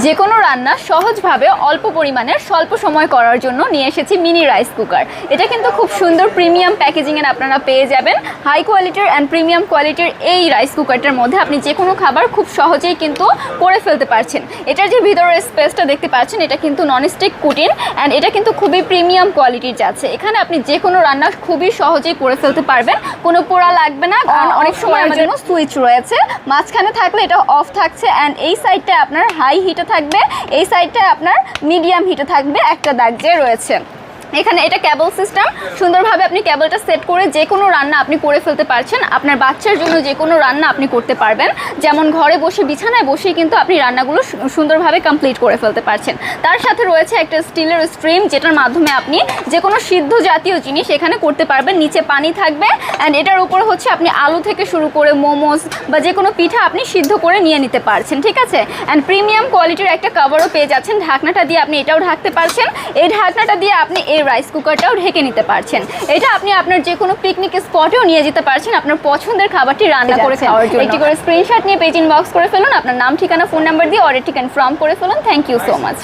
যে কোনো রান্না সহজভাবে অল্প পরিমাণের স্বল্প সময় করার জন্য নিয়ে এসেছি মিনি রাইস কুকার। এটা কিন্তু খুব সুন্দর প্রিমিয়াম প্যাকেজিংয়ে আপনারা পেয়ে যাবেন। হাই কোয়ালিটির অ্যান্ড প্রিমিয়াম কোয়ালিটির এই রাইস কুকারটার মধ্যে আপনি যে কোনো খাবার খুব সহজেই কিন্তু করে ফেলতে পারছেন। এটার যে ভিতরের স্পেসটা দেখতে পাচ্ছেন, এটা কিন্তু ননস্টিক কুটিন অ্যান্ড এটা কিন্তু খুবই প্রিমিয়াম কোয়ালিটির যাচ্ছে। এখানে আপনি যে কোনো রান্না খুবই সহজেই করে ফেলতে পারবেন, কোনো পোড়া লাগবে না। কারণ অনেক সময় আমাদের সুইচ রয়েছে, মাঝখানে থাকলে এটা অফ থাকছে অ্যান্ড এই সাইডটা আপনার হাই হিটে থাকবে, এই সাইডটা আপনার মিডিয়াম হিটে থাকবে, একটা দাগ যে রয়েছে। এখানে এটা কেবল সিস্টেম, সুন্দরভাবে আপনি কেবলটা সেট করে যে কোনো রান্না আপনি করে ফেলতে পারছেন। আপনার বাচ্চার জন্য যে কোনো রান্না আপনি করতে পারবেন, যেমন ঘরে বসে বিছানায় বসেই কিন্তু আপনি রান্নাগুলো সুন্দরভাবে কমপ্লিট করে ফেলতে পারছেন। তার সাথে রয়েছে একটা স্টিলের স্ট্রিম, যেটার মাধ্যমে আপনি যে কোনো সিদ্ধ জাতীয় জিনিস এখানে করতে পারবেন। নিচে পানি থাকবে অ্যান্ড এটার উপরে হচ্ছে আপনি আলু থেকে শুরু করে মোমোস বা যে কোনো পিঠা আপনি সিদ্ধ করে নিয়ে নিতে পারছেন, ঠিক আছে। অ্যান্ড প্রিমিয়াম কোয়ালিটির একটা কভারও পেয়ে যাচ্ছেন। ঢাকনাটা দিয়ে আপনি এটাও ঢাকতে পারছেন, এই ঢাকনাটা দিয়ে আপনি এই রাইস কুকারটাও ঢেকে নিতে পারছেন। এটা আপনি আপনার যে কোনো পিকনিক স্পটেও নিয়ে যেতে পারছেন আপনার পছন্দের খাবারটি রান্না করে খাওয়ার জন্য। একটি করে স্ক্রিনশট নিয়ে পেজ ইনবক্স করে ফেলুন, আপনার নাম, ঠিকানা, ফোন নাম্বার দিয়ে অর্ডারটি কনফার্ম করে ফেলুন। Thank you so much.